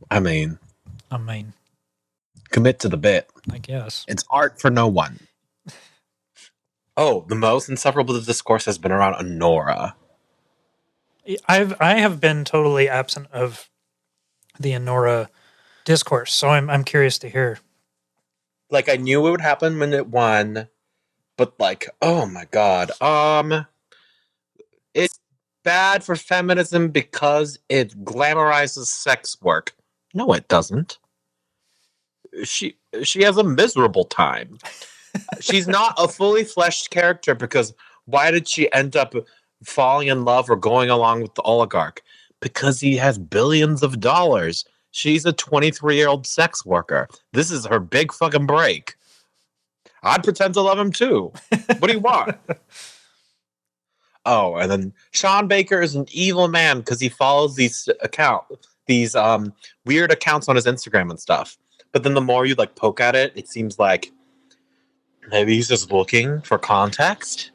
I mean, I mean, commit to the bit. I guess. It's art for no one. Oh, the most insufferable discourse has been around Honora. I have been totally absent of the Honora discourse, so I'm curious to hear. Like, I knew it would happen when it won, but like, oh my god. It's bad for feminism because it glamorizes sex work. No, it doesn't. She has a miserable time. She's not a fully fleshed character because why did she end up falling in love or going along with the oligarch? Because he has billions of dollars. She's a 23-year-old sex worker. This is her big fucking break. I'd pretend to love him too. What do you want? Oh, and then Sean Baker is an evil man because he follows these weird accounts on his Instagram and stuff. But then the more you like poke at it, it seems like maybe he's just looking for context.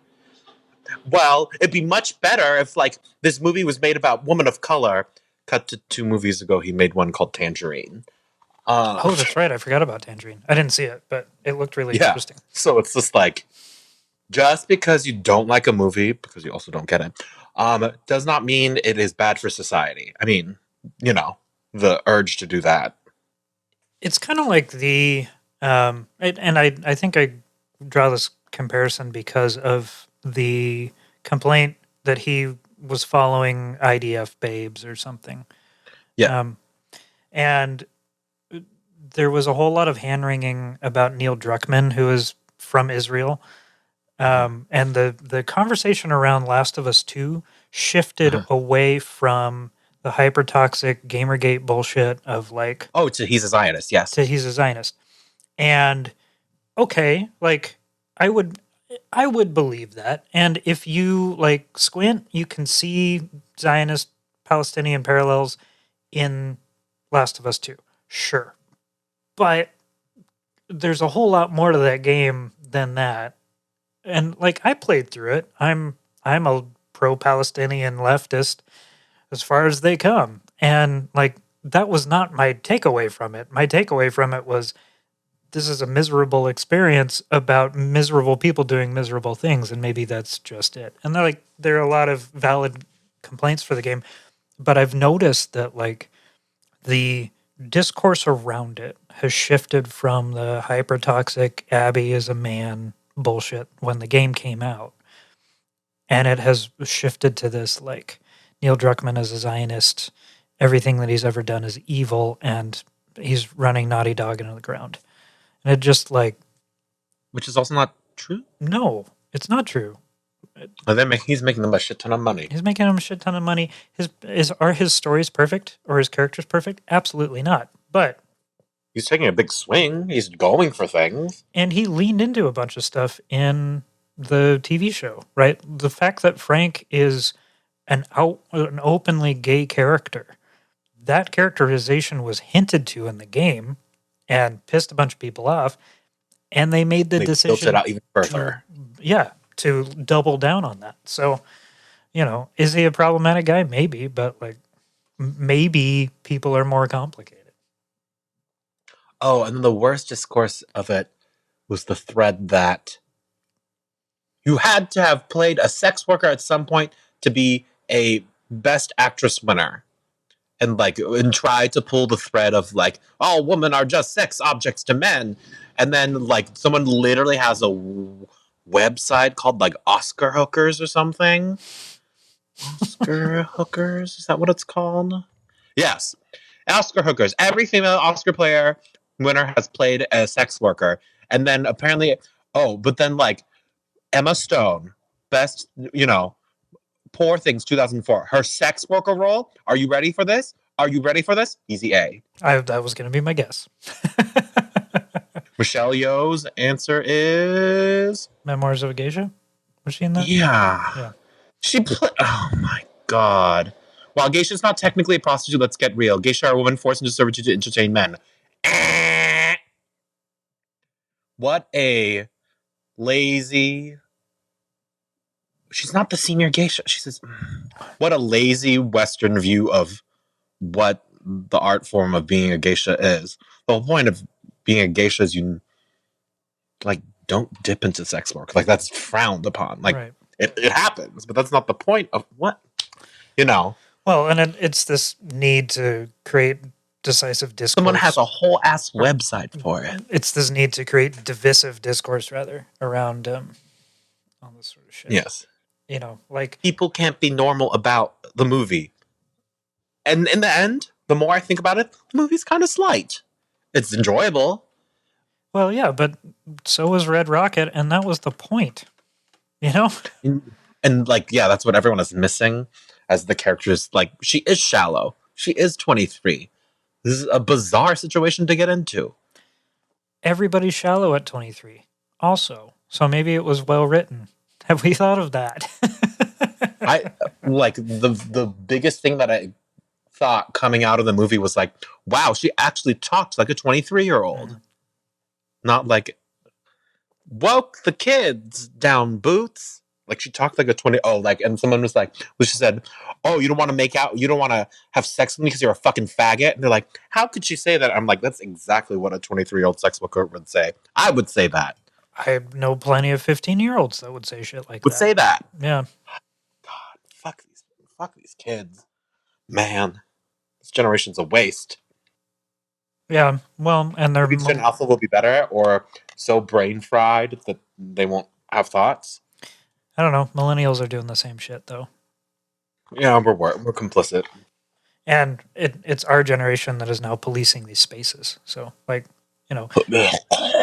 Well, it'd be much better if like this movie was made about women of color. Cut to 2 movies ago, he made one called Tangerine. Oh, that's right. I forgot about Tangerine. I didn't see it, but it looked really Yeah. interesting. So it's just like, just because you don't like a movie, because you also don't get it, does not mean it is bad for society. I mean, the urge to do that. It's kind of like I think I draw this comparison because of the complaint that he was following IDF babes or something. Yeah. And there was a whole lot of hand wringing about Neil Druckmann, who is from Israel. And the conversation around Last of Us 2 shifted away from the hyper-toxic Gamergate bullshit of like... Oh, he's a Zionist, yes. He's a Zionist. And, okay, like, I would believe that. And if you, like, squint, you can see Zionist-Palestinian parallels in Last of Us 2. Sure. But there's a whole lot more to that game than that. And like I played through it. I'm a pro-Palestinian leftist as far as they come. And like that was not my takeaway from it. My takeaway from it was this is a miserable experience about miserable people doing miserable things, and maybe that's just it. And there are a lot of valid complaints for the game, but I've noticed that like the discourse around it has shifted from the hyper-toxic Abby is a man bullshit when the game came out. And it has shifted to this like Neil Druckmann is a Zionist, everything that he's ever done is evil, and he's running Naughty Dog into the ground. And it just like... Which is also not true? No, it's not true. Well, he's making them a shit ton of money. He's making them a shit ton of money. Are his stories perfect or his characters perfect? Absolutely not. But he's taking a big swing. He's going for things. And he leaned into a bunch of stuff in the TV show, right? The fact that Frank is an openly gay character, that characterization was hinted to in the game and pissed a bunch of people off. And they made the decision... built it out even further. To double down on that. So, is he a problematic guy? Maybe, but like, maybe people are more complicated. Oh, and then the worst discourse of it was the thread that you had to have played a sex worker at some point to be a Best Actress winner. And try to pull the thread of like, all women are just sex objects to men. And then like someone literally has a website called like Oscar Hookers or something. Oscar Hookers? Is that what it's called? Yes. Oscar Hookers. Every female Oscar winner has played a sex worker. And then apparently, but then like Emma Stone, best, Poor Things 2004. Her sex worker role. Are you ready for this? Are you ready for this? Easy A. That was going to be my guess. Michelle Yeoh's answer is... Memoirs of a Geisha? Was she in that? Yeah. She played... Oh, my God. While geisha is not technically a prostitute, let's get real. Geisha are women forced into servitude to entertain men. What a lazy... She's not the senior geisha. She says, what a lazy Western view of what the art form of being a geisha is. The whole point of being a geisha is you like don't dip into sex work. Like that's frowned upon. Like Right. it happens, but that's not the point of what you know. Well, and it's this need to create decisive discourse. Someone has a whole ass website for it. It's this need to create divisive discourse, rather, around all this sort of shit. Yes. You know, like People can't be normal about the movie. And in the end, the more I think about it, the movie's kind of slight. It's enjoyable. Well, yeah, but so was Red Rocket, and that was the point. You know? And like, yeah, that's what everyone is missing as the characters. Like, she is shallow. She is 23. This is a bizarre situation to get into. Everybody's shallow at 23, also. So maybe it was well written. Have we thought of that? I like the biggest thing that I thought coming out of the movie was like, wow, she actually talked like a 23-year-old. Mm. Not like woke the kids down, Boots. Like she talked like a 20. Oh, like, and someone was like, she said, oh, you don't want to make out, you don't want to have sex with me because you're a fucking faggot. And they're like, how could she say that? I'm like, that's exactly what a 23-year-old sex worker would say. I would say that. I know plenty of 15-year-olds that would say shit like Would that. say that. Yeah. God, fuck these kids. Man, this generation's a waste. Yeah, well, and they're Maybe Gen Alpha will be better, or so brain fried that they won't have thoughts. I don't know. Millennials are doing the same shit, though. Yeah, we're complicit. And it's our generation that is now policing these spaces. So, like, you know,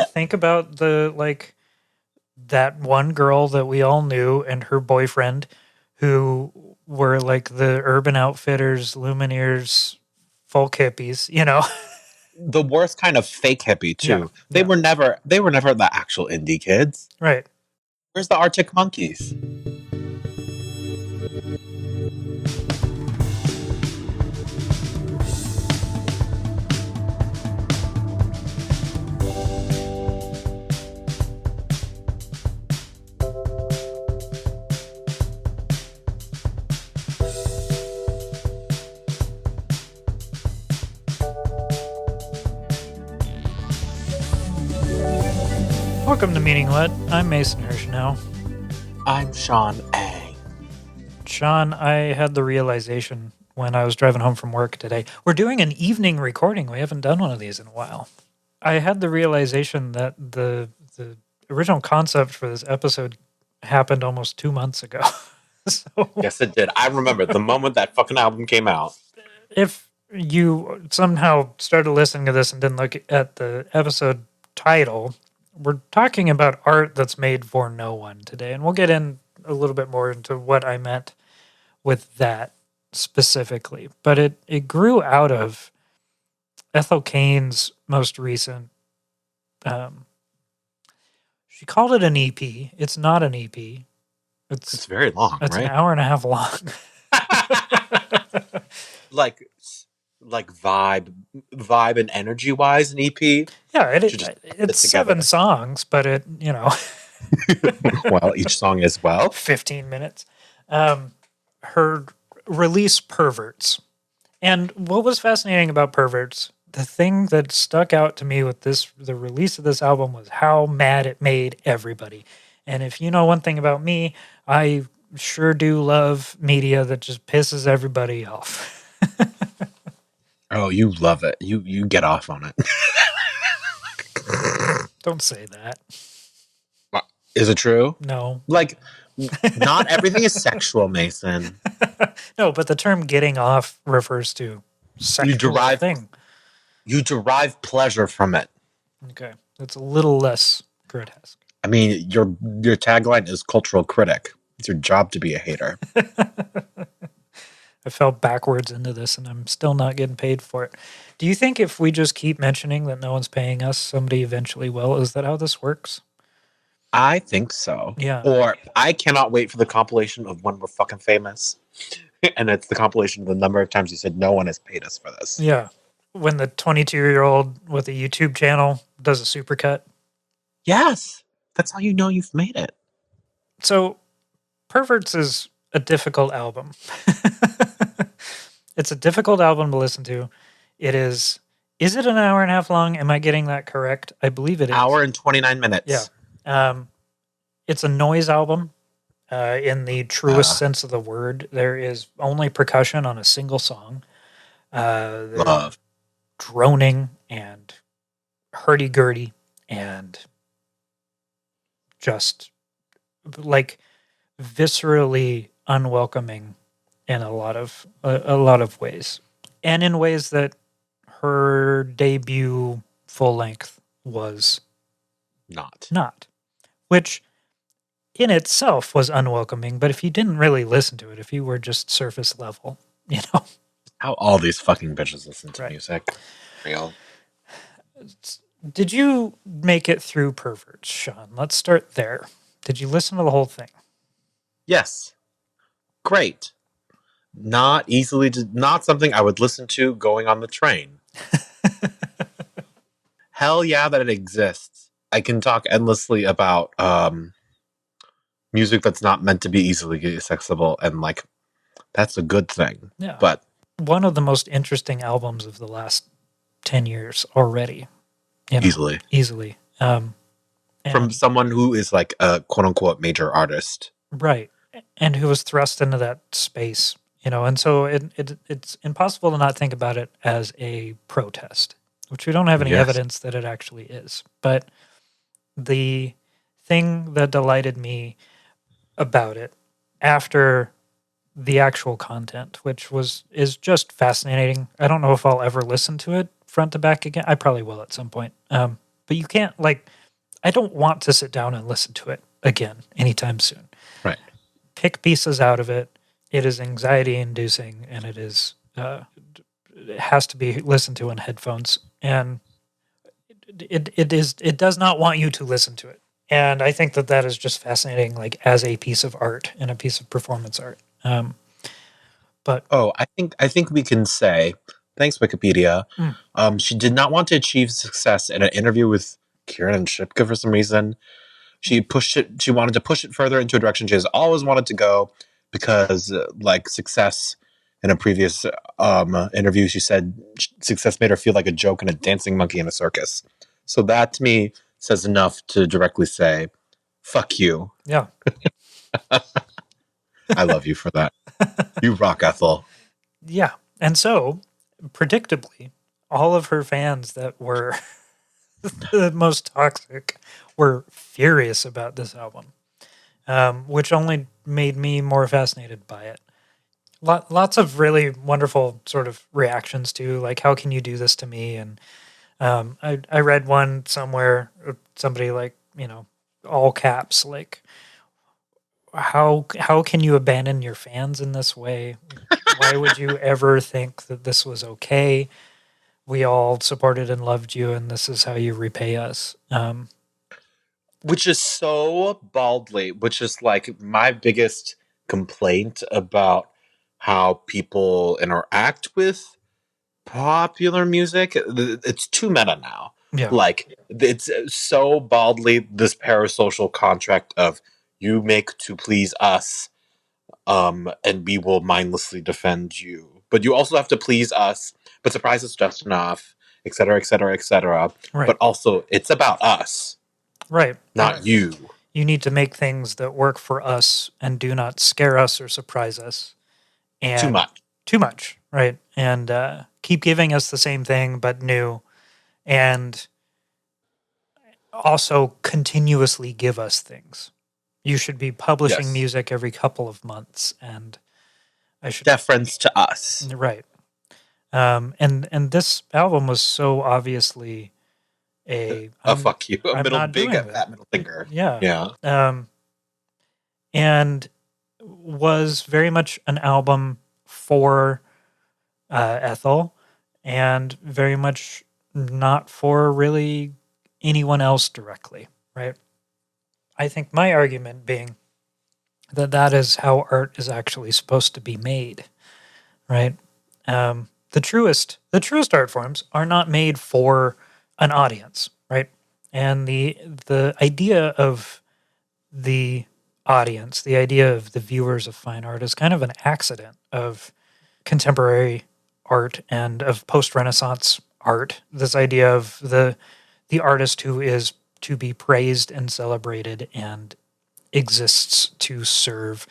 think about that one girl that we all knew and her boyfriend who were like the Urban Outfitters, Lumineers, folk hippies, you know? The worst kind of fake hippie too. Yeah, they were never the actual indie kids. Right. Where's the Arctic Monkeys? Welcome to Meaning What. I'm Mason Hershenow. I'm Sean A. Sean, I had the realization when I was driving home from work today. We're doing an evening recording. We haven't done one of these in a while. I had the realization that the original concept for this episode happened almost 2 months ago. So, yes, it did. I remember the moment that fucking album came out. If you somehow started listening to this and didn't look at the episode title, we're talking about art that's made for no one today. And we'll get in a little bit more into what I meant with that specifically. But it grew out of Ethel Cain's most recent, she called it an EP. It's not an EP. It's very long, it's right? An hour and a half long. like vibe and energy wise, an EP. Yeah, it's 7 songs, but it, you know. Well, each song is 15 minutes. Her release, Perverts. And what was fascinating about Perverts, the thing that stuck out to me with the release of this album was how mad it made everybody. And if you know one thing about me, I sure do love media that just pisses everybody off. Oh, you love it. You get off on it. Don't say that. Is it true? No. Like, not everything is sexual, Mason. No, but the term getting off refers to sexual thing. You derive pleasure from it. Okay. It's a little less grotesque. I mean, your tagline is cultural critic. It's your job to be a hater. I fell backwards into this and I'm still not getting paid for it. Do you think if we just keep mentioning that no one's paying us, somebody eventually will? Is that how this works? I think so. Yeah. Or I cannot wait for the compilation of when we're fucking famous. And it's the compilation of the number of times you said no one has paid us for this. Yeah. When the 22-year-old with a YouTube channel does a supercut. Yes. That's how you know you've made it. So, Perverts is a difficult album. It's a difficult album to listen to. It is. Is it an hour and a half long? Am I getting that correct? I believe it is. Hour and 29 Yeah. minutes. It's a noise album in the truest sense of the word. There is only percussion on a single song. There's Love. droning and hurdy-gurdy and just like viscerally unwelcoming in a lot of ways, and in ways that her debut full length was not, which in itself was unwelcoming. But if you didn't really listen to it, if you were just surface level, How all these fucking bitches listen to Right. music. Real. Did you make it through Perverts, Sean? Let's start there. Did you listen to the whole thing? Yes. Great. Not something I would listen to going on the train. Hell yeah that it exists. I can talk endlessly about music that's not meant to be easily accessible, and like that's a good thing. Yeah. But one of the most interesting albums of the last 10 years already. Easily. From someone who is like a quote unquote major artist. Right. And who was thrust into that space, and so it's impossible to not think about it as a protest, which we don't have any evidence that it actually is. But the thing that delighted me about it after the actual content, which is just fascinating. I don't know if I'll ever listen to it front to back again. I probably will at some point. But you can't I don't want to sit down and listen to it again anytime soon. Right. Pick pieces out of it. It is anxiety inducing, and it has to be listened to in headphones. And it does not want you to listen to it. And I think that is just fascinating, as a piece of art and a piece of performance art. I think we can say, thanks Wikipedia. She did not want to achieve success in an interview with Kieran Shipka for some reason. She wanted to push it further into a direction she has always wanted to go, because success in a previous interview, she said success made her feel like a joke and a dancing monkey in a circus. So that to me says enough to directly say, fuck you. Yeah. I love you for that. You rock, Ethel. Yeah. And so, predictably, all of her fans that were the most toxic were furious about this album, which only made me more fascinated by it. Lots of really wonderful sort of reactions to, how can you do this to me? And I read one somewhere, somebody all caps, how can you abandon your fans in this way? Why would you ever think that this was okay? We all supported and loved you, and this is how you repay us. Which is so baldly, which is my biggest complaint about how people interact with popular music. It's too meta now. Yeah. It's so baldly this parasocial contract of you make to please us, and we will mindlessly defend you. But you also have to please us, but surprise us just enough, et cetera, et cetera, et cetera. Right. But also, it's about us. Right. Not you. You need to make things that work for us and do not scare us or surprise us. And Too much, right? And keep giving us the same thing, but new. And also continuously give us things. You should be publishing music every couple of months, and I should deference to us, right? And this album was so obviously fuck you, a middle big fat middle finger, yeah. And was very much an album for Ethel, and very much not for really anyone else directly, right? I think my argument being that is how art is actually supposed to be made, right? The truest art forms are not made for an audience, right? And the idea of the audience, the idea of the viewers of fine art, is kind of an accident of contemporary art and of post-Renaissance art. This idea of the artist who is to be praised and celebrated and exists to serve.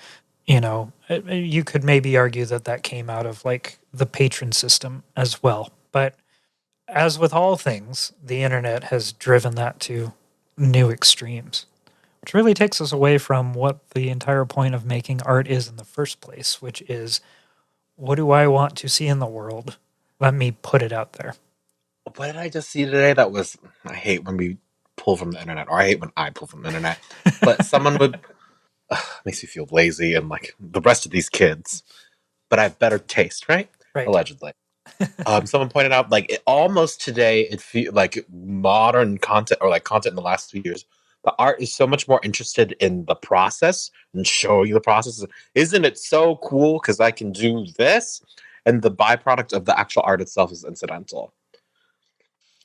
You know, you could maybe argue that that came out of like the patron system as well. But as with all things, the internet has driven that to new extremes, which really takes us away from what the entire point of making art is in the first place, which is, what do I want to see in the world? Let me put it out there. What did I just see today? That was, I hate when we pull from the internet, or I hate when I pull from the internet. But someone would, makes me feel lazy and like the rest of these kids. But I have better taste, right? Right. Allegedly. Someone pointed out, like, almost today, it feels like modern content, or like content in the last few years, the art is so much more interested in the process and showing you the process. Isn't it so cool because I can do this? And the byproduct of the actual art itself is incidental.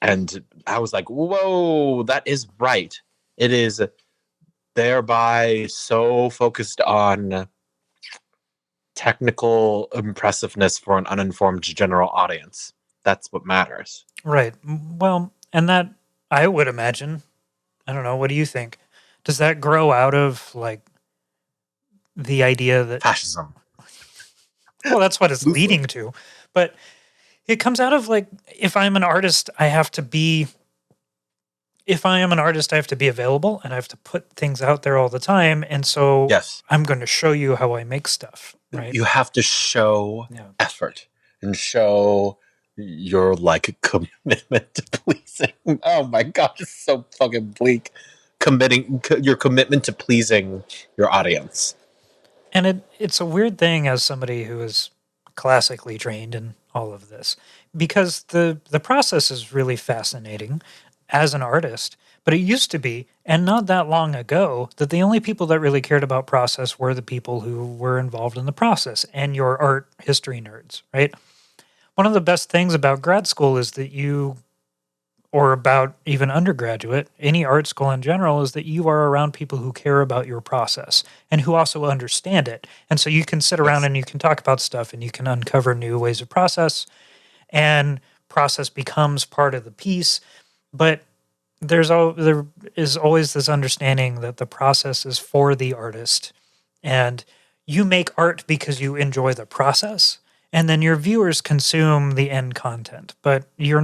And I was like, whoa, that is right. It is thereby so focused on technical impressiveness for an uninformed general audience. That's what matters. Right. Well, and that, I would imagine, I don't know, what do you think? Does that grow out of like the idea that, Fascism. well, that's what it's Loosely. leading to, but it comes out of like, if I'm an artist, I have to be available and I have to put things out there all the time. And so Yes. I'm going to show you how I make stuff, right? You have to show Yeah. effort and show your like commitment to pleasing. Oh my god, it's so fucking bleak. Your commitment to pleasing your audience. And it's a weird thing as somebody who is classically trained in all of this, because the process is really fascinating as an artist. But it used to be, and not that long ago, that the only people that really cared about process were the people who were involved in the process and your art history nerds, right? One of the best things about grad school is that or about even undergraduate, any art school in general, is that you are around people who care about your process and who also understand it. And so you can sit around and you can talk about stuff and you can uncover new ways of process, and process becomes part of the piece. But there is always this understanding that the process is for the artist, and you make art because you enjoy the process, and then your viewers consume the end content. But your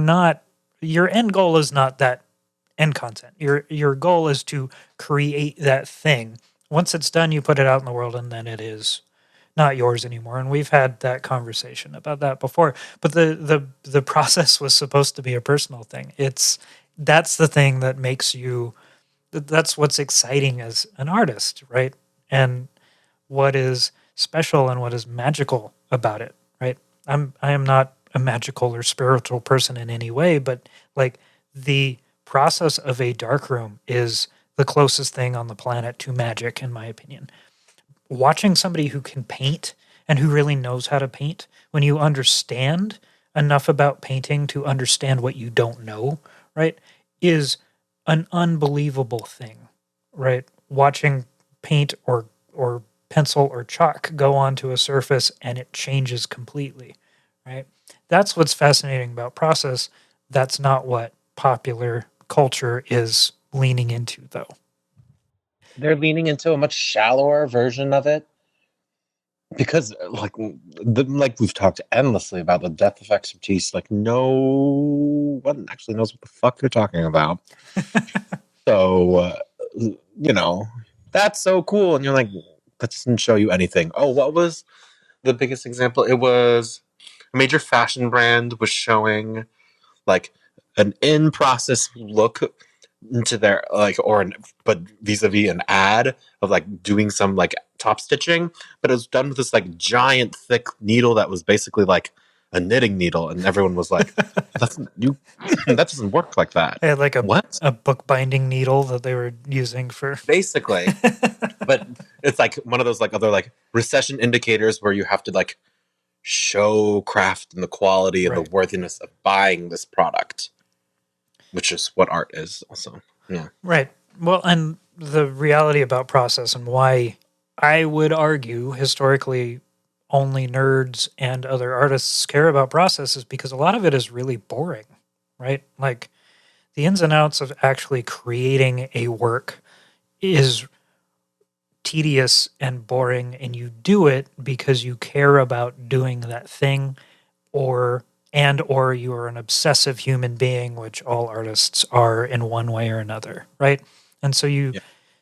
end goal is not that end content. Your goal is to create that thing. Once it's done, you put it out in the world, and then it is not yours anymore. And we've had that conversation about that before. But the process was supposed to be a personal thing. That's the thing that makes you. That's what's exciting as an artist, right? And what is special and what is magical about it, right? I am not a magical or spiritual person in any way, but like the process of a darkroom is the closest thing on the planet to magic, in my opinion. Watching somebody who can paint and who really knows how to paint, when you understand enough about painting to understand what you don't know, right, is an unbelievable thing, right? Watching paint or pencil or chalk go onto a surface and it changes completely, right? That's what's fascinating about process. That's not what popular culture is leaning into, though. They're leaning into a much shallower version of it because, like we've talked endlessly about the depth of expertise. Like, no one actually knows what the fuck they're talking about. So, that's so cool, and you're like, that doesn't show you anything. Oh, what was the biggest example? It was a major fashion brand was showing like an in-process look into their but vis-a-vis an ad of like doing some like top stitching, but it was done with this like giant thick needle that was basically like a knitting needle, and everyone was like, "That's you. That doesn't work like that." They had like What? a bookbinding needle that they were using for. Basically, but it's like one of those like other like recession indicators where you have to like show craft and the quality and Right. the worthiness of buying this product, which is what art is also. Yeah. Right. Well, and the reality about process and why I would argue historically only nerds and other artists care about process is because a lot of it is really boring, right? Like the ins and outs of actually creating a work is tedious and boring, and you do it because you care about doing that thing, or you are an obsessive human being, which all artists are in one way or another, right? And so Yeah.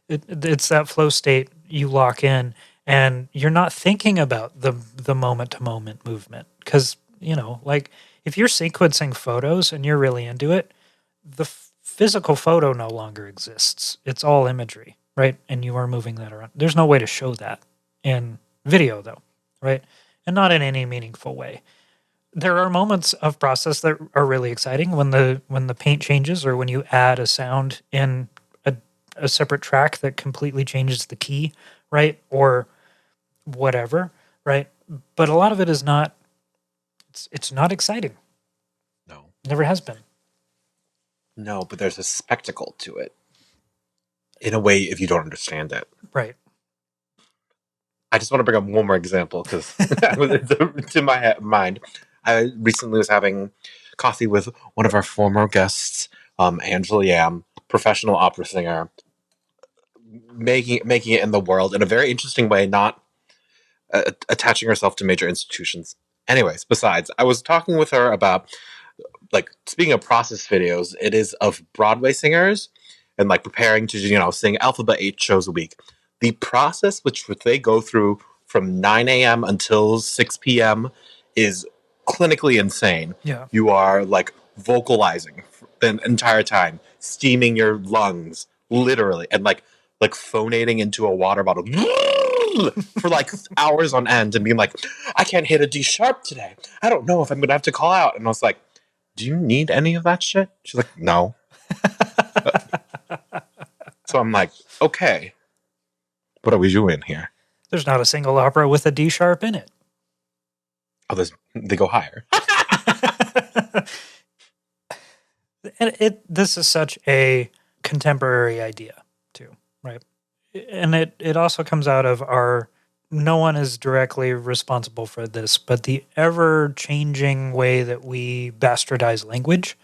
it's that flow state you lock in, and you're not thinking about the moment to moment movement because like if you're sequencing photos and you're really into it, the physical photo no longer exists. It's all imagery, right? And you are moving that around. There's no way to show that in video, though, right? And not in any meaningful way. There are moments of process that are really exciting when the paint changes or when you add a sound in a separate track that completely changes the key, right? Or whatever, right? But a lot of it is not. It's not exciting. No. Never has been. No, but there's a spectacle to it. In a way, if you don't understand it. Right. I just want to bring up one more example because to my mind. I recently was having coffee with one of our former guests, Angela Yam, professional opera singer, making it in the world in a very interesting way, not attaching herself to major institutions. Anyways, besides, I was talking with her about, like, speaking of process videos, it is of Broadway singers and like preparing to sing alphabet 8 shows a week. The process which they go through from 9 a.m. until 6 p.m. is clinically insane. Yeah. You are like vocalizing the entire time, steaming your lungs literally, and like phonating into a water bottle for like hours on end, and being like, I can't hit a D sharp today. I don't know if I'm gonna have to call out. And I was like, do you need any of that shit? She's like, no. So I'm like, okay, what are we doing here? There's not a single opera with a D sharp in it. Oh, they go higher. And this is such a contemporary idea too, right? And it also comes out of no one is directly responsible for this, but the ever changing way that we bastardize language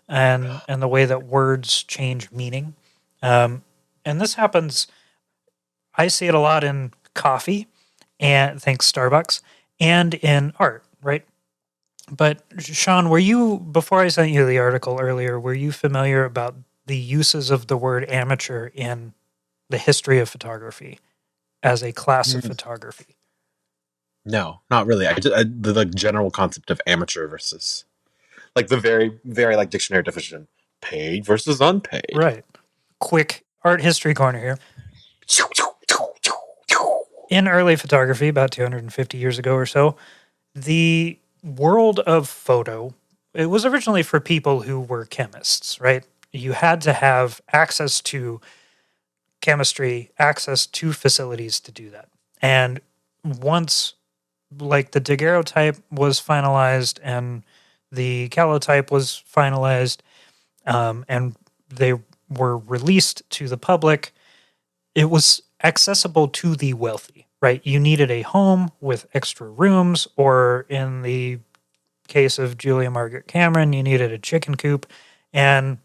and the way that words change meaning. And this happens, I see it a lot in coffee, and thanks Starbucks, and in art, right? But Sean, before I sent you the article earlier, were you familiar about the uses of the word amateur in the history of photography as a class of photography? No, not really. The general concept of amateur versus, like, the very, very, like, dictionary definition, paid versus unpaid. Right. Quick art history corner here. In early photography, about 250 years ago or so, the world of photo, it was originally for people who were chemists, right? You had to have access to chemistry, access to facilities to do that. And once, like, the daguerreotype was finalized and the calotype was finalized, and they were released to the public, it was accessible to the wealthy, right? You needed a home with extra rooms, or in the case of Julia Margaret Cameron, you needed a chicken coop, and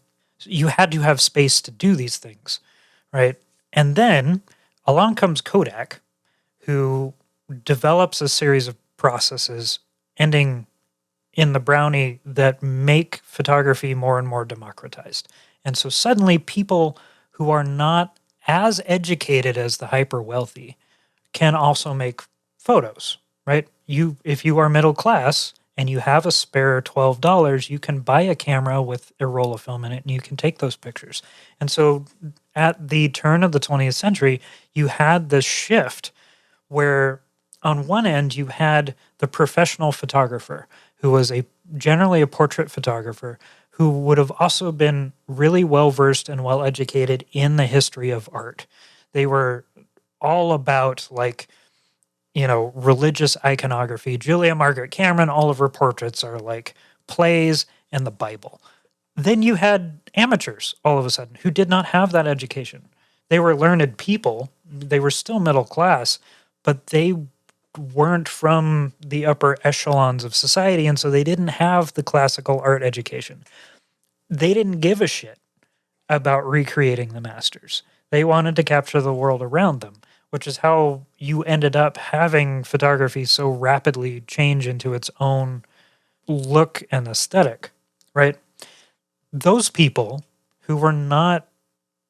you had to have space to do these things, right? And then along comes Kodak, who develops a series of processes ending in the brownie that make photography more and more democratized. And so suddenly people who are not as educated as the hyper wealthy can also make photos, right? If you are middle class and you have a spare $12, you can buy a camera with a roll of film in it and you can take those pictures. And so at the turn of the 20th century, you had this shift where on one end you had the professional photographer who was generally a portrait photographer who would have also been really well versed and well educated in the history of art. They were all about, like, religious iconography. Julia Margaret Cameron, all of her portraits are like plays and the Bible. Then you had amateurs all of a sudden who did not have that education. They were learned people. They were still middle class, but they weren't from the upper echelons of society, and so they didn't have the classical art education. They didn't give a shit about recreating the masters. They wanted to capture the world around them, which is how you ended up having photography so rapidly change into its own look and aesthetic, right? Those people who were not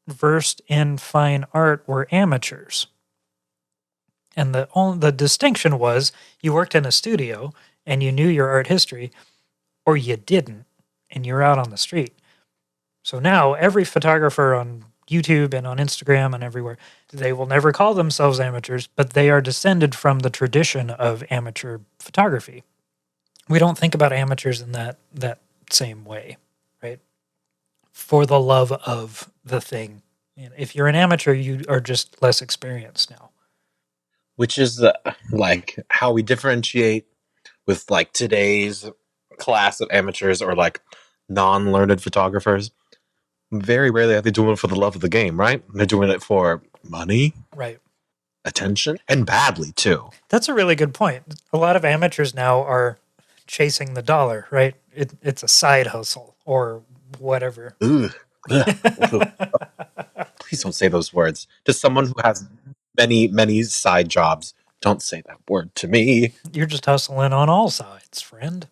versed in fine art were amateurs. And the distinction was you worked in a studio and you knew your art history, or you didn't, and you're out on the street. So now every photographer on YouTube and on Instagram and everywhere, they will never call themselves amateurs, but they are descended from the tradition of amateur photography. We don't think about amateurs in that same way, right? For the love of the thing. And if you're an amateur, you are just less experienced now. Which is like how we differentiate with like today's class of amateurs or like non-learned photographers. Very rarely are they doing it for the love of the game, right? They're doing it for money, right? Attention, and badly too. That's a really good point. A lot of amateurs now are chasing the dollar, right? It's a side hustle or whatever. Ugh. Please don't say those words. To someone who has many, many side jobs, don't say that word to me. You're just hustling on all sides, friend.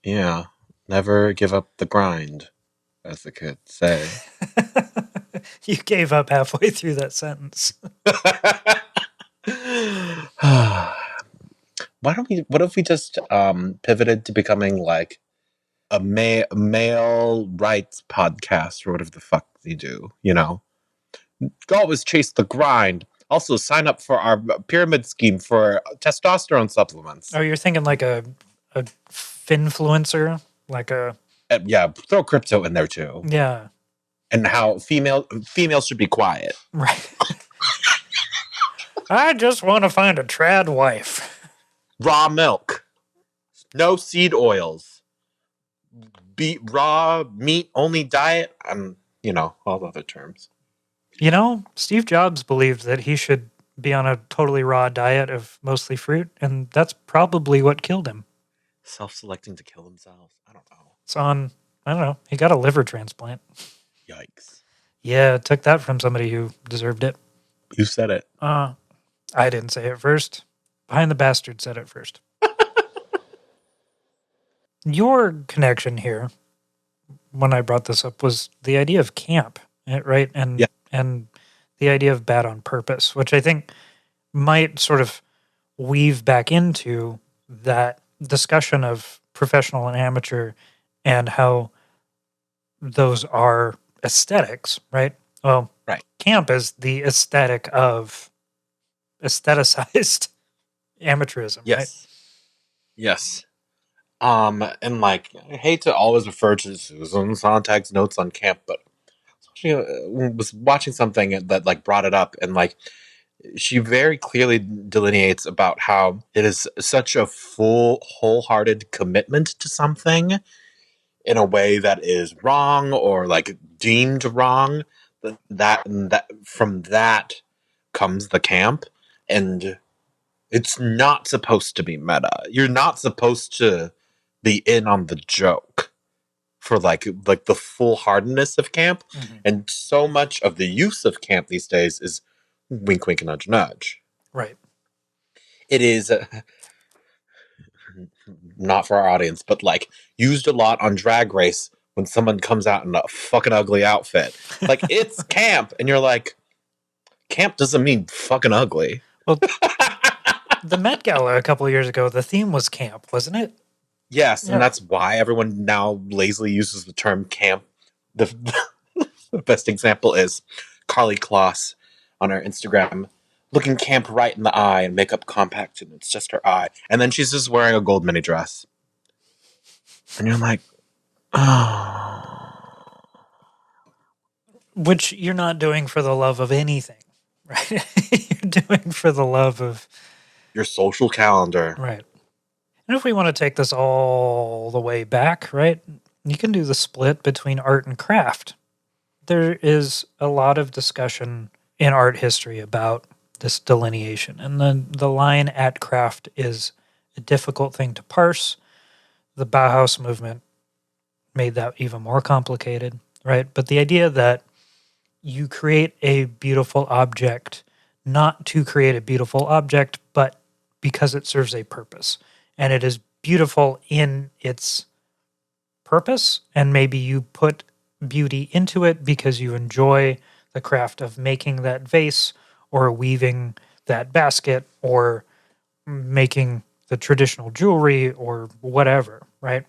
Yeah. Never give up the grind, as the kids say. You gave up halfway through that sentence. What if we just pivoted to becoming like a male rights podcast or whatever the fuck they do, you know? Always chase the grind. Also sign up for our pyramid scheme for testosterone supplements. Oh, you're thinking like a finfluencer? Like a... Yeah, throw crypto in there too. Yeah. And how females should be quiet. Right. I just want to find a trad wife. Raw milk. No seed oils. Raw meat only diet. You know, all the other terms. You know, Steve Jobs believed that he should be on a totally raw diet of mostly fruit, and that's probably what killed him. Self-selecting to kill themselves? I don't know. I don't know. He got a liver transplant. Yikes. Yeah, took that from somebody who deserved it. You said it. I didn't say it first. Behind the Bastard said it first. Your connection here, when I brought this up, was the idea of camp, right? And the idea of bad on purpose, which I think might sort of weave back into that discussion of professional and amateur and how those are aesthetics, right? Well, right. Camp is the aesthetic of aestheticized amateurism, yes. right? Yes. And like, I hate to always refer to Susan Sontag's notes on camp, but was watching something that like brought it up, and like she very clearly delineates about how it is such a full, wholehearted commitment to something in a way that is wrong or like deemed wrong. That from that comes the camp, and it's not supposed to be meta. You're not supposed to be in on the joke for like the full hardness of camp. Mm-hmm. And so much of the use of camp these days is wink, wink, nudge, nudge. Right. It is not for our audience, but like used a lot on Drag Race when someone comes out in a fucking ugly outfit. Like, it's camp, and you're like, camp doesn't mean fucking ugly. Well, the Met Gala a couple of years ago, the theme was camp, wasn't it? Yes, and that's why everyone now lazily uses the term camp. The best example is Carly Kloss on her Instagram, looking camp right in the eye and makeup compact, and it's just her eye. And then she's just wearing a gold mini dress. And you're like, oh. Which you're not doing for the love of anything, right? You're doing for the love of your social calendar. Right. And if we want to take this all the way back, right, you can do the split between art and craft. There is a lot of discussion in art history about this delineation. And then the line at craft is a difficult thing to parse. The Bauhaus movement made that even more complicated, right? But the idea that you create a beautiful object not to create a beautiful object, but because it serves a purpose. And it is beautiful in its purpose, and maybe you put beauty into it because you enjoy the craft of making that vase or weaving that basket or making the traditional jewelry or whatever, right?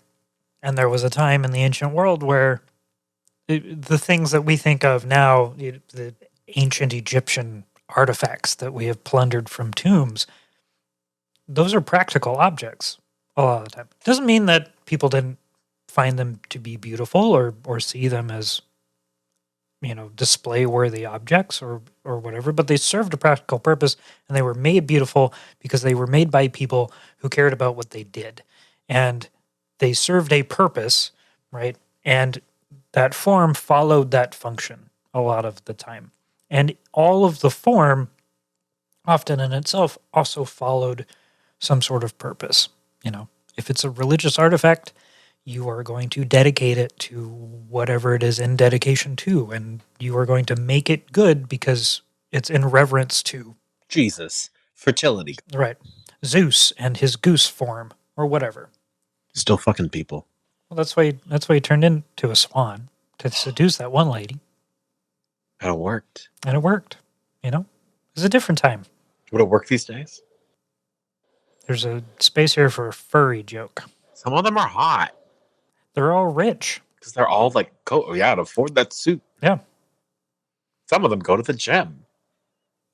And there was a time in the ancient world where the things that we think of now, the ancient Egyptian artifacts that we have plundered from tombs, those are practical objects a lot of the time. Doesn't mean that people didn't find them to be beautiful or see them as, display worthy objects or whatever, but they served a practical purpose and they were made beautiful because they were made by people who cared about what they did. And they served a purpose, right? And that form followed that function a lot of the time. And all of the form, often in itself, also followed some sort of purpose. If it's a religious artifact, you are going to dedicate it to whatever it is in dedication to, and you are going to make it good because it's in reverence to Jesus, fertility. Right. Zeus and his goose form, or whatever. Still fucking people. Well, that's why he turned into a swan, to seduce that one lady. And it worked. And it worked. It was a different time. Would it work these days? There's a space here for a furry joke. Some of them are hot. They're all rich. Because they're all like, to afford that suit. Yeah. Some of them go to the gym.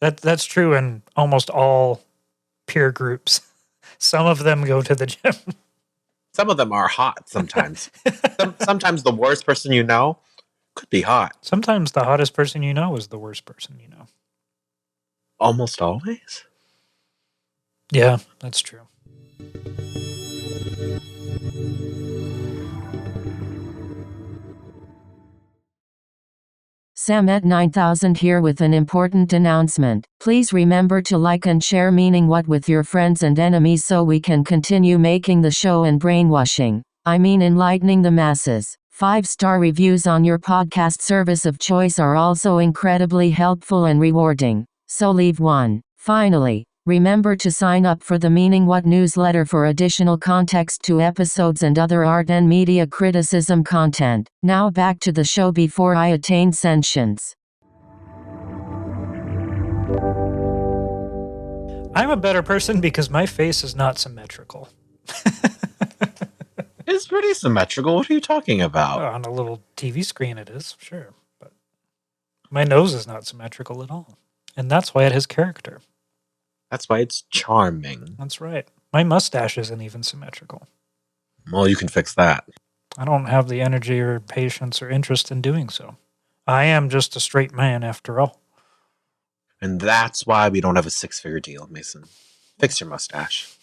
That's true in almost all peer groups. Some of them go to the gym. Some of them are hot sometimes. Sometimes the worst person you know could be hot. Sometimes the hottest person you know is the worst person you know. Almost always? Yeah, that's true. Samet 9000 here with an important announcement. Please remember to like and share Meaning What with your friends and enemies so we can continue making the show and brainwashing. Enlightening the masses. 5-star reviews on your podcast service of choice are also incredibly helpful and rewarding. So leave one. Finally, remember to sign up for the Meaning What newsletter for additional context to episodes and other art and media criticism content. Now back to the show before I attain sentience. I'm a better person because my face is not symmetrical. It's pretty symmetrical. What are you talking about? On a little TV screen it is, sure. But my nose is not symmetrical at all. And that's why it has character. That's why it's charming. That's right. My mustache isn't even symmetrical. Well, you can fix that. I don't have the energy or patience or interest in doing so. I am just a straight man after all. And that's why we don't have a 6-figure deal, Mason. Fix your mustache.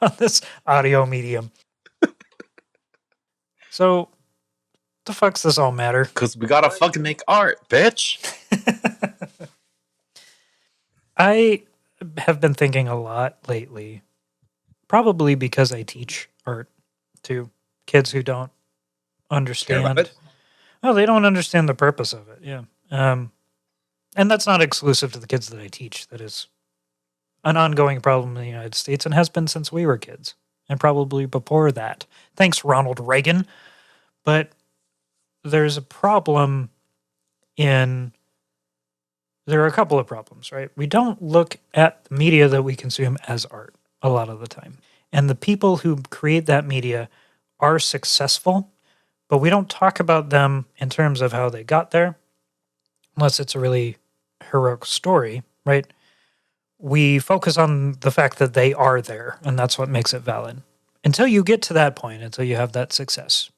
On this audio medium. So, the fuck's this all matter? Because we gotta fucking make art, bitch. I have been thinking a lot lately, probably because I teach art to kids who don't understand. Well, they don't understand the purpose of it, yeah. And that's not exclusive to the kids that I teach. That is an ongoing problem in the United States and has been since we were kids, and probably before that. Thanks, Ronald Reagan. But there's a problem there are a couple of problems, right? We don't look at the media that we consume as art a lot of the time. And the people who create that media are successful, but we don't talk about them in terms of how they got there, unless it's a really heroic story, right? We focus on the fact that they are there, and that's what makes it valid. Until you get to that point, until you have that success,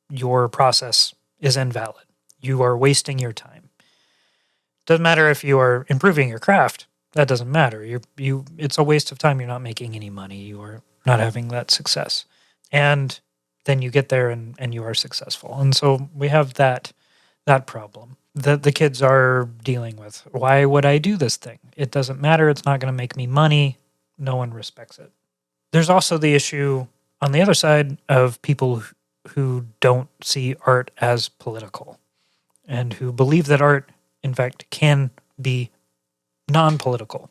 your process is invalid. You are wasting your time. Doesn't matter if you are improving your craft. That doesn't matter. It's a waste of time. You're not making any money. You are not having that success. And then you get there and you are successful. And so we have that problem. that the kids are dealing with. Why would I do this thing? It doesn't matter. It's not going to make me money. No one respects it. There's also the issue on the other side of people who don't see art as political and who believe that art, in fact, can be non-political.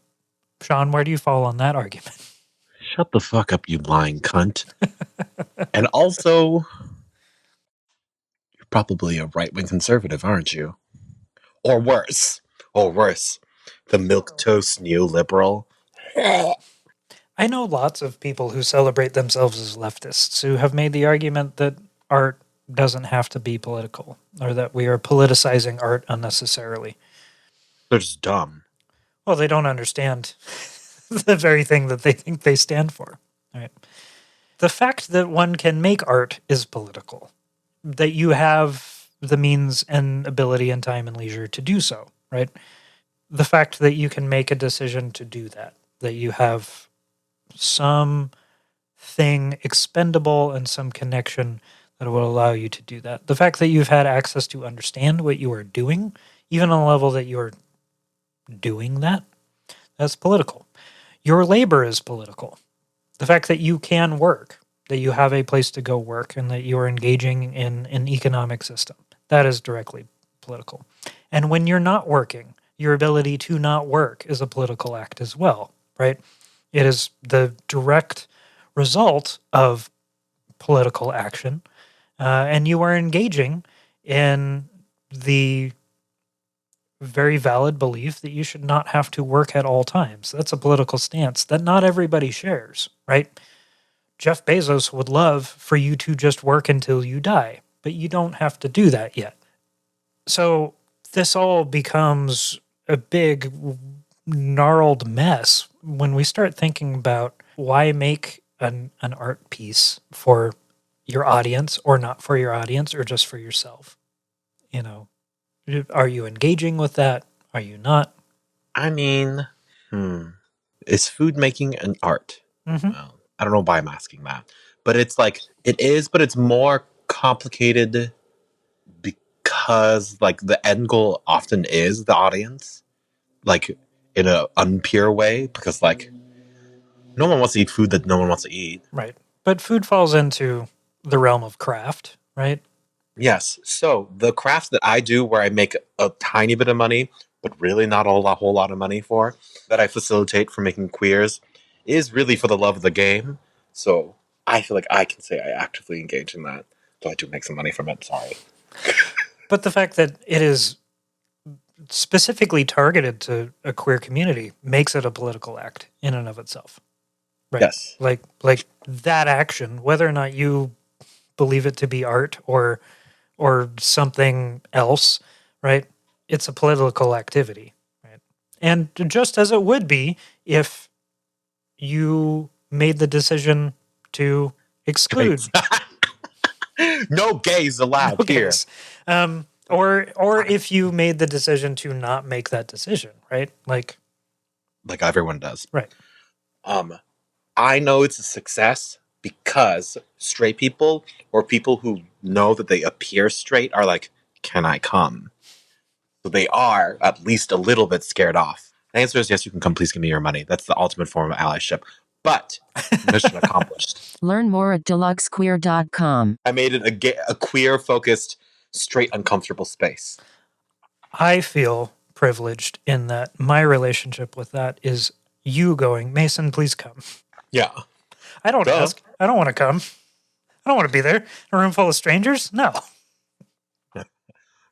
Sean, where do you fall on that argument? Shut the fuck up, you lying cunt. And also, you're probably a right-wing conservative, aren't you? Or worse. The milquetoast neoliberal. I know lots of people who celebrate themselves as leftists who have made the argument that art doesn't have to be political or that we are politicizing art unnecessarily. They're just dumb. Well, they don't understand the very thing that they think they stand for. Right? The fact that one can make art is political, that you have the means and ability and time and leisure to do so, right? The fact that you can make a decision to do that, that you have some thing expendable and some connection that will allow you to do that. The fact that you've had access to understand what you are doing, even on the level that you're doing that, that's political. Your labor is political. The fact that you can work, that you have a place to go work, and that you are engaging in an economic system, that is directly political. And when you're not working, your ability to not work is a political act as well, right? It is the direct result of political action, and you are engaging in the very valid belief that you should not have to work at all times. That's a political stance that not everybody shares, right? Jeff Bezos would love for you to just work until you die, but you don't have to do that yet. So this all becomes a big, gnarled mess when we start thinking about why make an art piece for your audience or not for your audience or just for yourself. You know, are you engaging with that? Are you not? I mean, is food making an art? Mm-hmm. Well, I don't know why I'm asking that. But it's like, it is, but it's more complicated because, like, the end goal often is the audience. Like, in an unpure way, because, like, no one wants to eat food that no one wants to eat. Right. But food falls into the realm of craft, right? Yes. So the crafts that I do where I make a tiny bit of money, but really not a whole lot of money for, that I facilitate for making queers, is really for the love of the game. So I feel like I can say I actively engage in that. Though I do make some money from it, sorry. But the fact that it is specifically targeted to a queer community makes it a political act in and of itself. Right. Yes. Like that action, whether or not you believe it to be art or something else, right? It's a political activity, right? And just as it would be if you made the decision to exclude No gays allowed here. gays. Or if you made the decision to not make that decision, right? Like everyone does. Right. I know it's a success because straight people or people who know that they appear straight are like, can I come? So they are at least a little bit scared off. The answer is yes, you can come. Please give me your money. That's the ultimate form of allyship. But mission accomplished. Learn more at deluxequeer.com. I made it a queer-focused, straight, uncomfortable space. I feel privileged in that my relationship with that is you going, Mason, please come. Yeah. I don't ask. I don't want to come. I don't want to be there. A room full of strangers? No.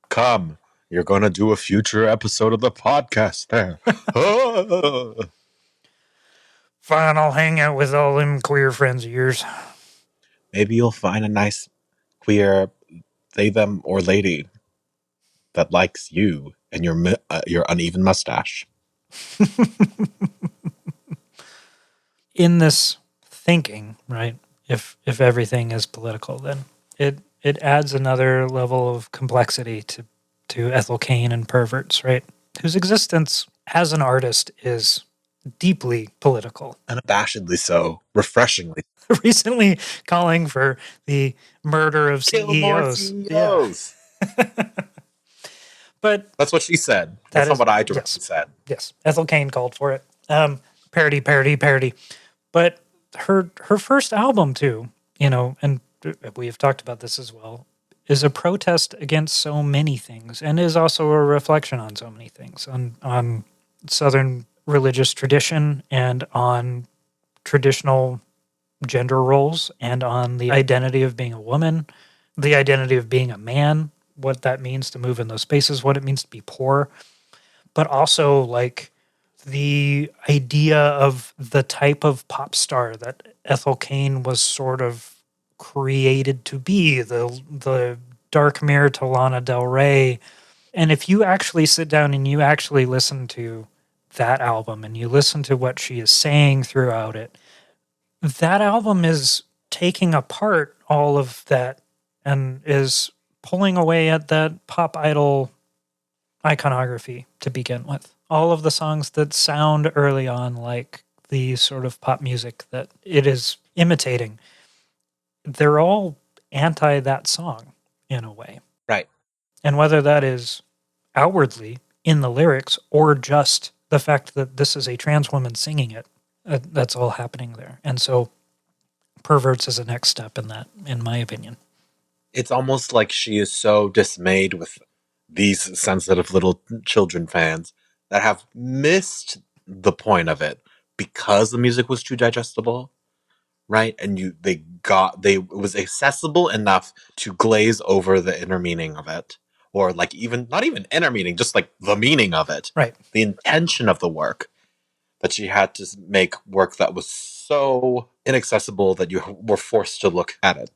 Come. You're going to do a future episode of the podcast there. Fine, I'll hang out with all them queer friends of yours. Maybe you'll find a nice queer they, them, or lady that likes you and your uneven mustache. In this thinking, right? If everything is political, then it adds another level of complexity to Ethel Cain and Perverts, right? Whose existence as an artist is deeply political. Unabashedly so. Refreshingly. Recently calling for the murder of Kill more CEOs. CEOs. Yeah. But That's what she said. That That's not is- what I directly yes. said. yes, Ethel Cain called for it. Parody. But her first album too, and we have talked about this as well, is a protest against so many things, and is also a reflection on so many things, on Southern religious tradition, and on traditional gender roles, and on the identity of being a woman, the identity of being a man, what that means to move in those spaces, what it means to be poor, but also like the idea of the type of pop star that Ethel Cain was sort of created to be, the dark mirror to Lana Del Rey. And if you actually sit down and you actually listen to that album and you listen to what she is saying throughout it, that album is taking apart all of that and is pulling away at that pop idol iconography to begin with. All of the songs that sound early on like the sort of pop music that it is imitating, they're all anti that song in a way. Right. And whether that is outwardly in the lyrics or just the fact that this is a trans woman singing it, that's all happening there. And so Perverts is a next step in that, in my opinion. It's almost like she is so dismayed with these sensitive little children fans that have missed the point of it because the music was too digestible, right? And it was accessible enough to glaze over the inner meaning of it, or like even not even inner meaning, just like the meaning of it, Right? the intention of the work. That she had to make work that was so inaccessible that you were forced to look at it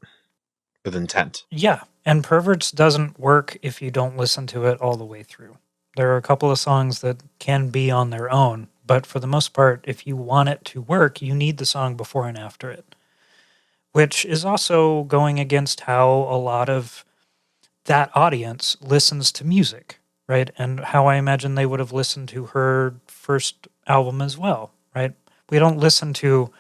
with intent. Yeah, and Perverts doesn't work if you don't listen to it all the way through. There are a couple of songs that can be on their own, but for the most part, if you want it to work, you need the song before and after it, which is also going against how a lot of that audience listens to music, right? And how I imagine they would have listened to her first album as well, right? We don't listen to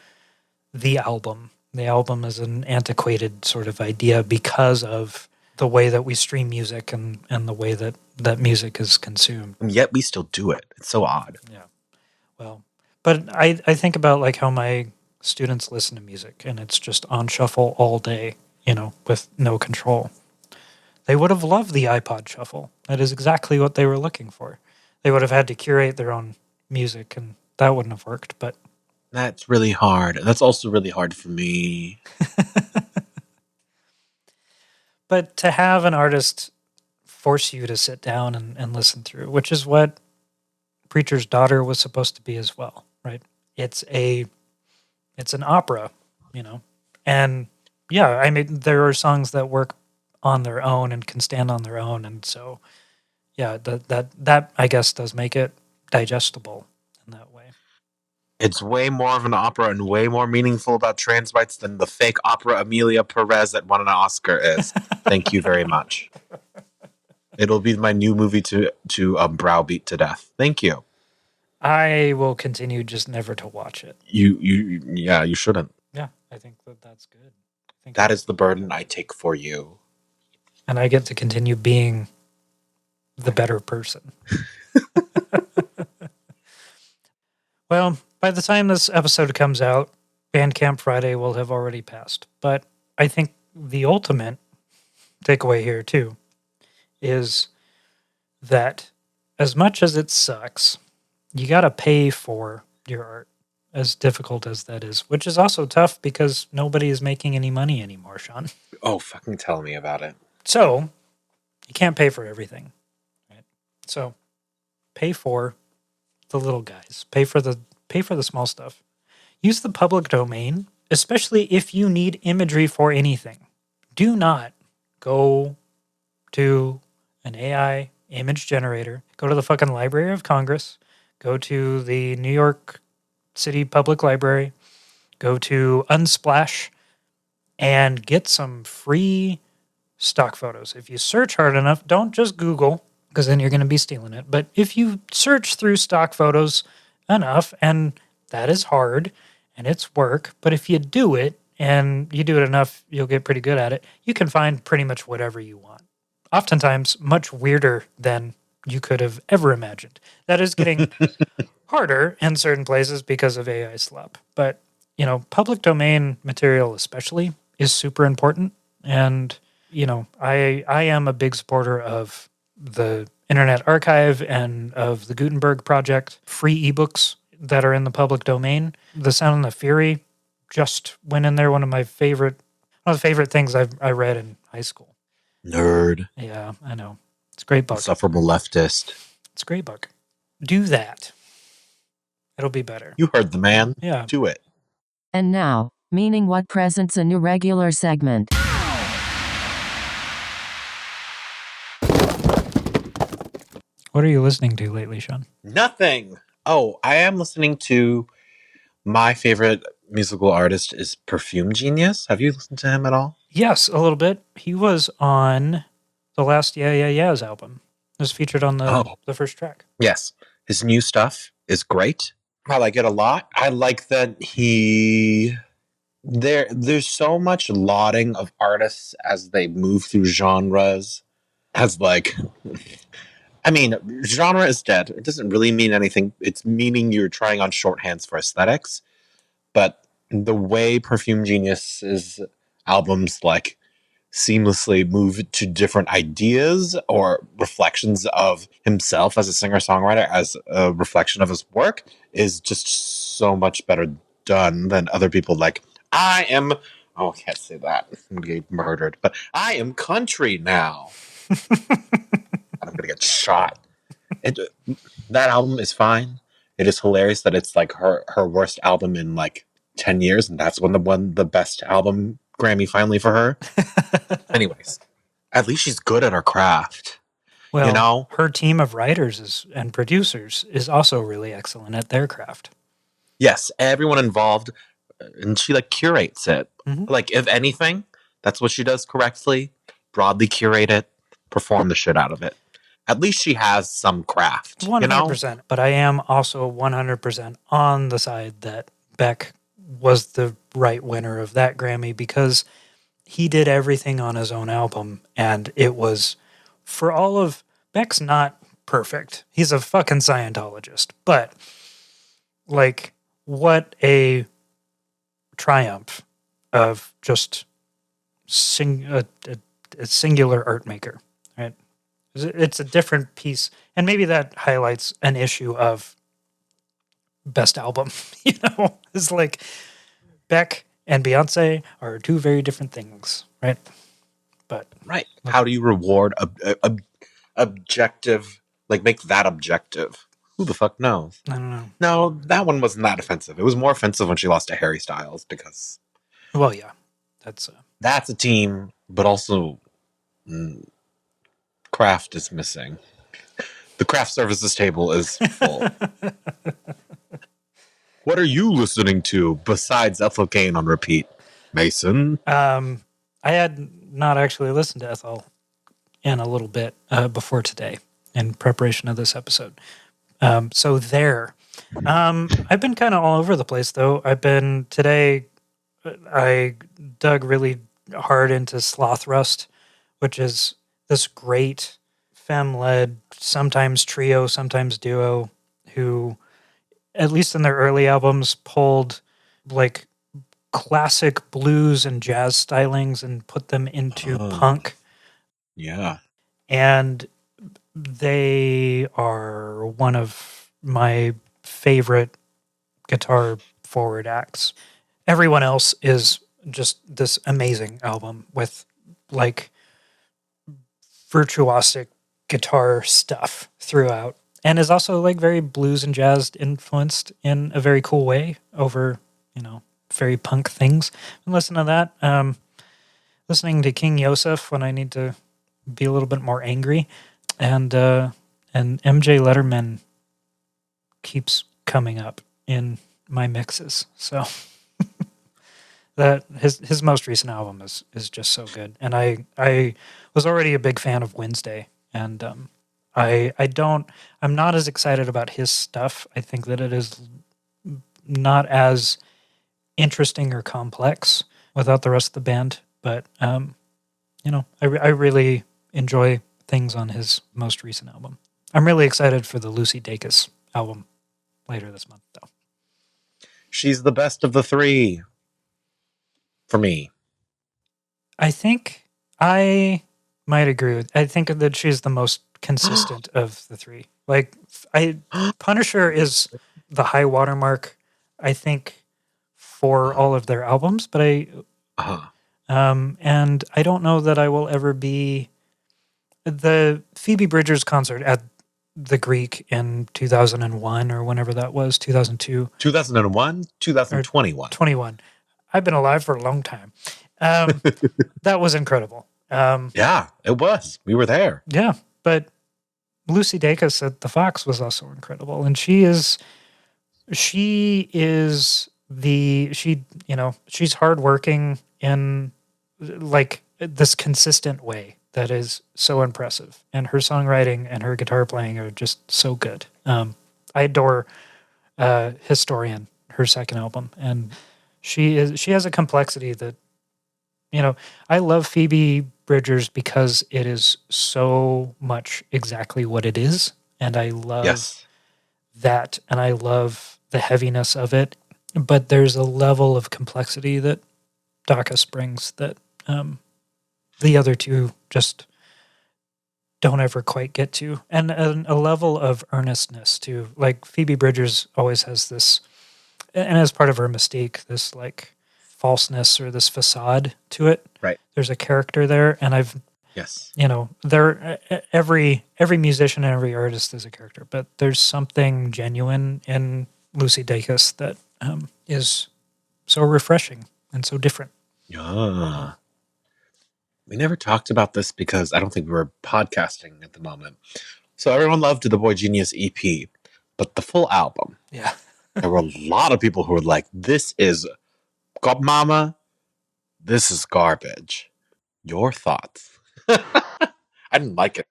the album. The album is an antiquated sort of idea because of the way that we stream music and the way that music is consumed. And yet we still do it. It's so odd. Yeah. Well, but I think about like how my students listen to music and it's just on shuffle all day, with no control. They would have loved the iPod shuffle. That is exactly what they were looking for. They would have had to curate their own music and that wouldn't have worked, but That's really hard. That's also really hard for me. But to have an artist force you to sit down and listen through, which is what Preacher's Daughter was supposed to be as well, right? It's an opera, And yeah, I mean there are songs that work on their own and can stand on their own, and so yeah, that I guess does make it digestible in that way. It's way more of an opera and way more meaningful about trans rights than the fake opera Amelia Perez that won an Oscar is. Thank you very much. It'll be my new movie to browbeat to death. Thank you. I will continue just never to watch it. You shouldn't. Yeah, I think that's good. That is the burden I take for you. And I get to continue being the better person. Well, by the time this episode comes out, Bandcamp Friday will have already passed. But I think the ultimate takeaway here, too, is that as much as it sucks, you got to pay for your art, as difficult as that is, which is also tough because nobody is making any money anymore, Sean. Oh, fucking tell me about it. So you can't pay for everything, right? So pay for the little guys. Pay for the small stuff. Use the public domain, especially if you need imagery for anything. Do not go to an AI image generator. Go to the fucking Library of Congress. Go to the New York City Public Library. Go to Unsplash and get some free stock photos. If you search hard enough, don't just Google, because then you're going to be stealing it. But if you search through stock photos enough, and that is hard, and it's work, but if you do it, and you do it enough, you'll get pretty good at it, you can find pretty much whatever you want. Oftentimes, much weirder than you could have ever imagined. That is getting harder in certain places because of AI slop. But, public domain material especially is super important. And, I am a big supporter of the Internet Archive and of the Gutenberg Project, free ebooks that are in the public domain. The Sound and the Fury just went in there. One of the favorite things I read in high school. Nerd. Yeah, I know. It's a great book. Insufferable leftist. It's a great book. Do that. It'll be better. You heard the man. Yeah. Do it. And now, Meaning What presents a new regular segment. What are you listening to lately, Sean? Nothing. Oh, I am listening to my favorite musical artist is Perfume Genius. Have you listened to him at all? Yes, a little bit. He was on the last Yeah Yeah Yeahs album. It was featured on the first track. Yes. His new stuff is great. I like it a lot. I like that there's so much lauding of artists as they move through genres. Genre is dead. It doesn't really mean anything. It's meaning you're trying on shorthands for aesthetics. But the way Perfume Genius's albums seamlessly move to different ideas or reflections of himself as a singer-songwriter, as a reflection of his work, is just so much better done than other people I can't say that. I'm going to get murdered. But I am country now. I'm going to get shot. That album is fine. It is hilarious that it's her worst album in 10 years, and that's when the best album Grammy finally for her. Anyways, at least she's good at her craft. Well, her team of writers and producers is also really excellent at their craft. Yes, everyone involved, and she curates it. Mm-hmm. If anything, that's what she does correctly. Broadly curate it, perform the shit out of it. At least she has some craft. 100%. But I am also 100% on the side that Beck was the right winner of that Grammy, because he did everything on his own album, and it was, for all of Beck's not perfect. He's a fucking Scientologist, but what a triumph of just a singular art maker, right? It's a different piece, and maybe that highlights an issue of best album. It's Beck and Beyonce are two very different things, right? But right, how do you reward objective? Make that objective. Who the fuck knows? I don't know. No, that one wasn't that offensive. It was more offensive when she lost to Harry Styles, because well, yeah, that's a team, but also craft is missing. The craft services table is full. What are you listening to besides Ethel Cain on repeat, Mason? I had not actually listened to Ethel in a little bit before today in preparation of this episode. So there. I've been kind of all over the place, though. Today, I dug really hard into Sloth Rust, which is this great femme-led, sometimes trio, sometimes duo, who, at least in their early albums, pulled classic blues and jazz stylings and put them into punk. Yeah. And they are one of my favorite guitar forward acts. Everyone else is just this amazing album with virtuosic guitar stuff throughout, and is also very blues and jazz influenced in a very cool way over, very punk things. And listen to that. Listening to King Yosef when I need to be a little bit more angry, and MJ Letterman keeps coming up in my mixes. So that his most recent album is just so good. And I was already a big fan of Wednesday, and I'm not as excited about his stuff. I think that it is not as interesting or complex without the rest of the band, but I really enjoy things on his most recent album. I'm really excited for the Lucy Dacus album later this month, though. She's the best of the three. For me. I think I might agree with. I think that she's the most consistent of the three. Like, Punisher is the high watermark, I think, for all of their albums. But and I don't know that I will ever be the Phoebe Bridgers concert at the Greek in 2001 or whenever that was, 2002. 2001, 2021. 21. I've been alive for a long time. That was incredible. Yeah, it was. We were there. Yeah, but Lucy Dacus at the Fox was also incredible, and she's hardworking in like this consistent way that is so impressive, and her songwriting and her guitar playing are just so good. I adore Historian, her second album, and she has a complexity that, I love Phoebe Bridgers because it is so much exactly what it is, and I love that, and I love the heaviness of it, but there's a level of complexity that Dacus brings that the other two just don't ever quite get to, and a level of earnestness too. Like Phoebe Bridgers always has this, and as part of her mystique, this like falseness or this facade to it. Right. There's a character there, and every musician and every artist is a character, but there's something genuine in Lucy Dacus that is so refreshing and so different. Yeah. We never talked about this because I don't think we were podcasting at the moment. So everyone loved the Boy Genius EP, but the full album. Yeah. There were a lot of people who were like, this is Mama, this is garbage. Your thoughts? I didn't like it.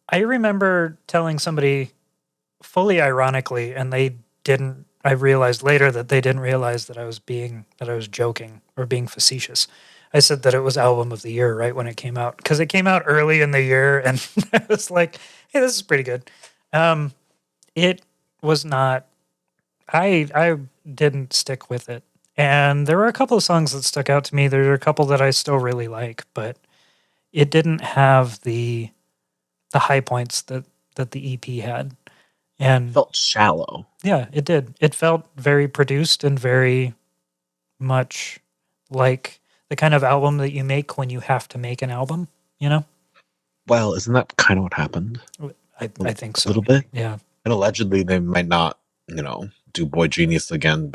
I remember telling somebody fully ironically, and they didn't. I realized later that they didn't realize that I was joking or being facetious. I said that it was album of the year right when it came out, because it came out early in the year, and I was like, hey, this is pretty good. It was not. I didn't stick with it. And there were a couple of songs that stuck out to me. There are a couple that I still really like, but it didn't have the high points that the EP had. And it felt shallow. Yeah, it did. It felt very produced and very much like the kind of album that you make when you have to make an album, Well, isn't that kind of what happened? I think so. A little bit? Yeah. And allegedly they might not, do Boy Genius again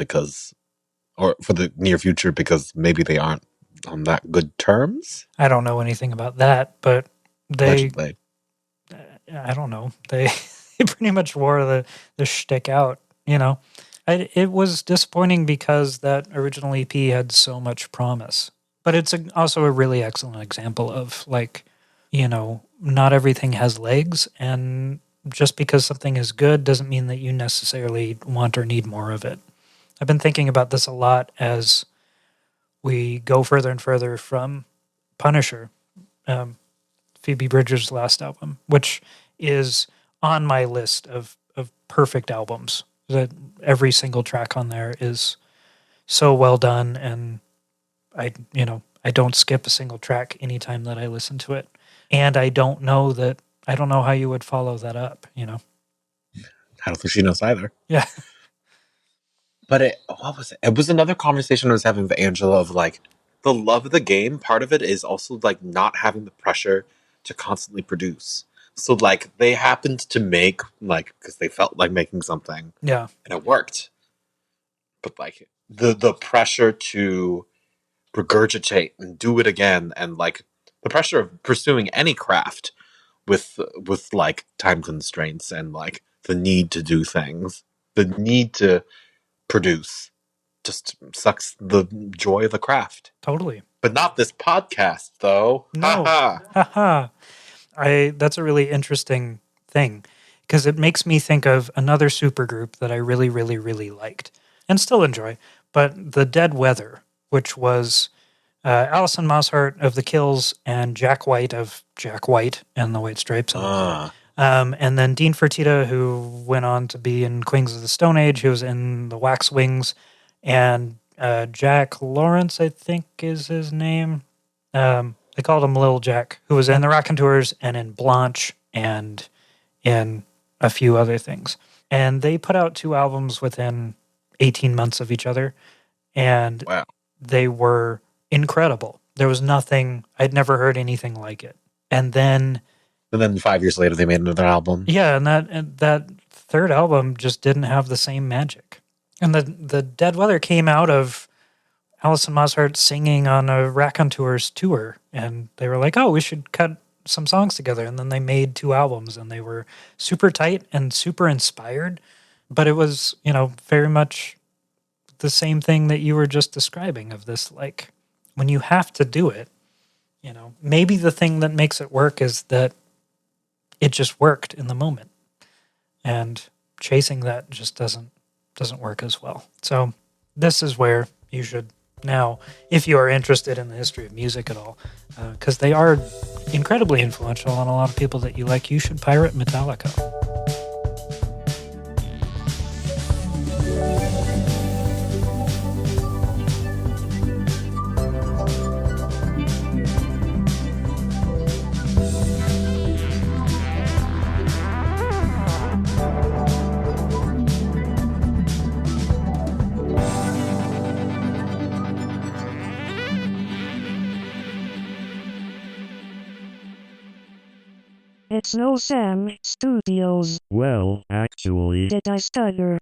or for the near future, because maybe they aren't on that good terms. I don't know anything about that, but Allegedly. I don't know. They pretty much wore the shtick out, It was disappointing because that original EP had so much promise. But it's also a really excellent example of, like, not everything has legs, and just because something is good doesn't mean that you necessarily want or need more of it. I've been thinking about this a lot as we go further and further from Punisher, Phoebe Bridgers' last album, which is on my list of perfect albums. That every single track on there is so well done, and I don't skip a single track anytime that I listen to it. And I don't know how you would follow that up, I don't think she knows either. Yeah. But what was it? It was another conversation I was having with Angela of, like, the love of the game. Part of it is also, like, not having the pressure to constantly produce. So, like, they happened to make, like, because they felt like making something. Yeah. And it worked. But, like, the pressure to regurgitate and do it again, and, like, the pressure of pursuing any craft with like, time constraints and, like, the need to do things, the need to produce, just sucks the joy of the craft. Totally. But not this podcast, though. No. Ha-ha. That's a really interesting thing, because it makes me think of another supergroup that I really, really, really liked and still enjoy, but The Dead Weather, which was Alison Mosshart of The Kills and Jack White of Jack White and the White Stripes. And then Dean Fertitta, who went on to be in Queens of the Stone Age, who was in the Wax Wings, and Jack Lawrence, I think is his name. They called him Lil Jack, who was in the Raconteurs and in Blanche and in a few other things. And they put out 2 albums within 18 months of each other, and Wow. they were incredible. There was nothing, I'd never heard anything like it. And then 5 years later, they made another album. yeah, and that third album just didn't have the same magic. And the Dead Weather came out of Alison Mosshart singing on a Raconteurs tour, and they were like, "Oh, we should cut some songs together." And then they made 2 albums, and they were super tight and super inspired. But it was, very much the same thing that you were just describing of this, like, when you have to do it, maybe the thing that makes it work is that it just worked in the moment, and chasing that just doesn't work as well. So this is where you should now, if you are interested in the history of music at all, because they are incredibly influential on a lot of people that you like, you should pirate Metallica. It's no Sam Studios. Well, actually, Did I stutter?